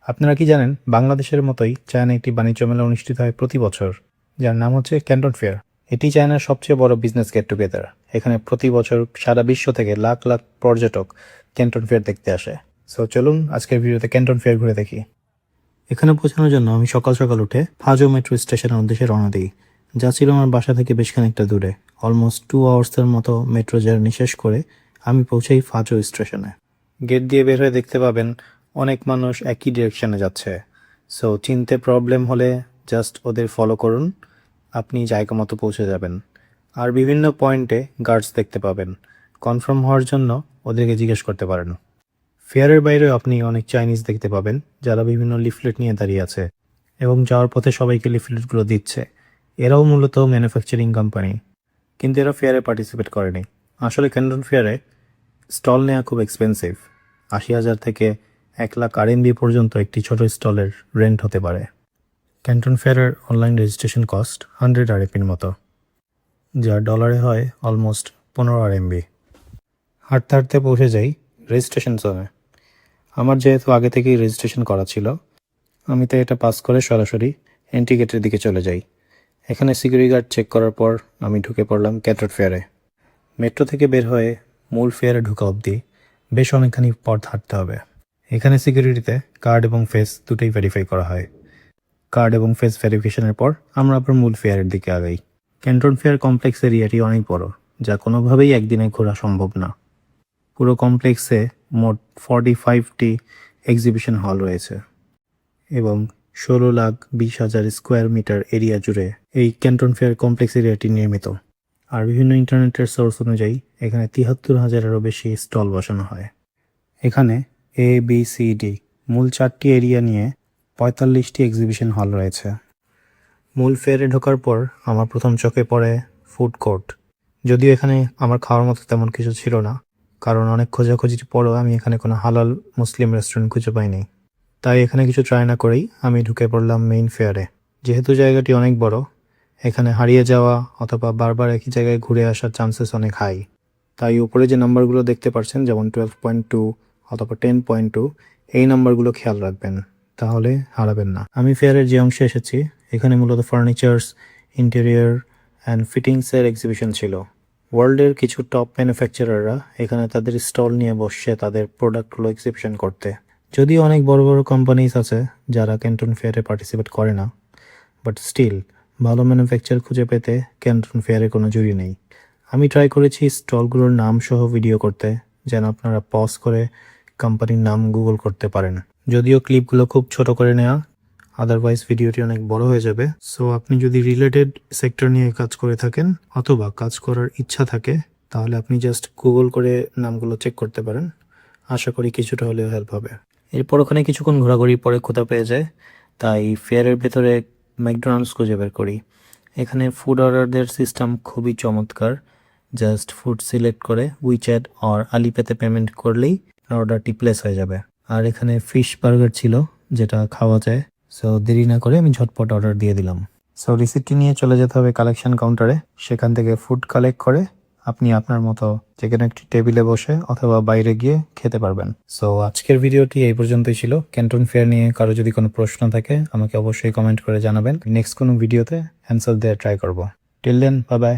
আপনারা কি জানেন বাংলাদেশের মতোই চায়নায় একটি বাণিজ্য মেলা অনুষ্ঠিত হয় প্রতি বছর, যার নাম হচ্ছে ক্যান্টন ফেয়ার। এটি চায়নার সবচেয়ে বড় বিজনেস গেট টুগেদার। এখানে প্রতি বছর সারা বিশ্ব থেকে লাখ লাখ পর্যটক ক্যান্টন ফেয়ার দেখতে আসে। সো চলুন আজকের ভিডিওতে ক্যান্টন ফেয়ার ঘুরে দেখি। এখানে পৌঁছানোর জন্য আমি সকাল সকাল উঠে ফাজো মেট্রো স্টেশনের উদ্দেশ্যে রওনা দিই, যা ছিল আমার বাসা থেকে বেশ খানিকটা দূরে। অলমোস্ট 2 আওয়ার্সের মতো মেট্রো জার্নি শেষ করে আমি পৌঁছাই ফাজো স্টেশনে। গেট দিয়ে বের হয়ে দেখতে পাবেন অনেক মানুষ একই ডিরেকশনে যাচ্ছে। সো চিনতে প্রবলেম হলে জাস্ট ওদের ফলো করুন, আপনি জায়গা মতো পৌঁছে যাবেন। আর বিভিন্ন পয়েন্টে গার্ডস দেখতে পাবেন, কনফার্ম হওয়ার জন্য ওদেরকে জিজ্ঞেস করতে পারেন। ফেয়ারের বাইরেও আপনি অনেক চাইনিজ দেখতে পাবেন যারা বিভিন্ন লিফলেট নিয়ে দাঁড়িয়ে আছে এবং যাওয়ার পথে সবাইকে লিফলেটগুলো দিচ্ছে। এরাও মূলত ম্যানুফ্যাকচারিং কোম্পানি, কিন্তু এরা ফেয়ারে পার্টিসিপেট করেনি। আসলে ক্যান্টন ফেয়ারে স্টল নেওয়া খুব এক্সপেন্সিভ। 80,000 থেকে 1,00,000 RMB পর্যন্ত একটি ছোট স্টলের রেন্ট হতে পারে। ক্যান্টন ফেয়ারের অনলাইন রেজিস্ট্রেশন কস্ট 100 RMBর মতো, যা ডলারে হয় অলমোস্ট 15 RMB। হাঁটতে হাঁটতে পৌঁছে যাই রেজিস্ট্রেশন জোনে। আমার যেহেতু আগে থেকেই রেজিস্ট্রেশন করা ছিল, আমি তো এটা পাস করে সরাসরি এন্ট্রি গেটের দিকে চলে যাই। এখানে সিকিউরিটি গার্ড চেক করার পর আমি ঢুকে পড়লাম ক্যান্টন ফেয়ারে। মেট্রো থেকে বের হয়ে মূল ফেয়ারে ঢোকা অবধি বেশ অনেকখানি পথ হাঁটতে হবে। এখানে সিকিউরিটিতে কার্ড এবং ফেস দুটোই ভেরিফাই করা হয়। কার্ড এবং ফেস ভেরিফিকেশনের পর আমরা আবার মূল ফেয়ারের দিকে আগাই। ক্যান্টন ফেয়ার কমপ্লেক্স এরিয়াটি অনেক বড়, যা কোনোভাবেই একদিনে ঘোরা সম্ভব না। পুরো কমপ্লেক্সে মোট 45টি এক্সিবিশন হল রয়েছে এবং 16,20,000 স্কোয়ার মিটার এরিয়া জুড়ে এই ক্যান্টন ফেয়ার কমপ্লেক্স এরিয়াটি নির্মিত। আর বিভিন্ন ইন্টারনেটের সোর্স অনুযায়ী এখানে 73,000-এরও বেশি স্টল বসানো হয়। এখানে ABCD মূল 4টি এরিয়া নিয়ে 45টি এক্সিবিশন হল রয়েছে। মূল ফেয়ারে ঢোকার পর আমার প্রথম চোখে পড়ে ফুড কোর্ট। যদিও এখানে আমার খাওয়ার মতো তেমন কিছু ছিল না, কারণ অনেক খোঁজাখুঁজির পরও আমি এখানে কোনো হালাল মুসলিম রেস্টুরেন্ট খুঁজে পাইনি। তাই এখানে কিছু ট্রাই না করেই আমি ঢুকে পড়লাম মেইন ফেয়ারে। যেহেতু জায়গাটি অনেক বড়, এখানে হারিয়ে যাওয়া অথবা বারবার একই জায়গায় ঘুরে আসার চান্সেস অনেক হাই। তাই উপরে যে নাম্বারগুলো দেখতে পাচ্ছেন, যেমন 12.2 অথবা 10.2, এই নাম্বারগুলো খেয়াল রাখবেন, তাহলে হারাবেন না। আমি ফেয়ারের যে অংশে এসেছি, এখানে মূলত ফার্নিচার্স, ইন্টেরিয়র অ্যান্ড ফিটিংসের এক্সিবিশন ছিল। ওয়ার্ল্ডের কিছু টপ ম্যানুফ্যাকচারাররা এখানে তাদের স্টল নিয়ে বসছে তাদের প্রোডাক্টগুলো এক্সিবিশন করতে। যদিও অনেক বড় বড় কোম্পানিজ আছে যারা ক্যান্টন ফেয়ারে পার্টিসিপেট করে না, বাট স্টিল ভালো ম্যানুফ্যাকচার খুঁজে পেতে ক্যান্টন ফেয়ারে কোনো জুড়ি নেই। আমি ট্রাই করেছি স্টলগুলোর নাম সহ ভিডিও করতে, যেন আপনারা পজ করে কোম্পানির নাম গুগল করতে পারেন। যদিও ক্লিপগুলো খুব ছোট করে নেওয়া, আদারওয়াইজ ভিডিওটি অনেক বড় হয়ে যাবে। সো আপনি যদি রিলেটেড সেক্টর নিয়ে কাজ করে থাকেন অথবা কাজ করার ইচ্ছা থাকে, তাহলে আপনি জাস্ট গুগল করে নামগুলো চেক করতে পারেন। আশা করি কিছুটা হলেও হেল্প হবে। এরপর ওখানে কিছুক্ষণ ঘোরাঘুরির পরে ক্ষুধা পেয়ে যায়, তাই ফেয়ারের ভেতরে ম্যাকডোনাল্ডস খুঁজে বের করি। এখানে ফুড অর্ডারদের সিস্টেম খুবই চমৎকার। জাস্ট ফুড সিলেক্ট করে উইচ্যাট আর আলিপেতে পেমেন্ট করলেই অর্ডারটি প্লেস হয়ে যাবে। আর এখানে ফিশ বার্গার ছিল, যেটা খাওয়া যায়। সো দেরি না করে আমি ঝটপট অর্ডার দিয়ে দিলাম। সো রিসিপ্টটি নিয়ে চলে যেতে হবে কালেকশন কাউন্টারে। সেখান থেকে ফুড কালেক্ট করে আপনি আপনার মতো যেকোনো একটি টেবিলে বসে অথবা বাইরে গিয়ে খেতে পারবেন। সো আজকের ভিডিওটি এই পর্যন্তই ছিল। ক্যান্টন ফেয়ার নিয়ে কারো যদি কোনো প্রশ্ন থাকে আমাকে অবশ্যই কমেন্ট করে জানাবেন। নেক্সট কোনো ভিডিওতে অ্যান্সার দেওয়ার ট্রাই করব। Till then, bye by.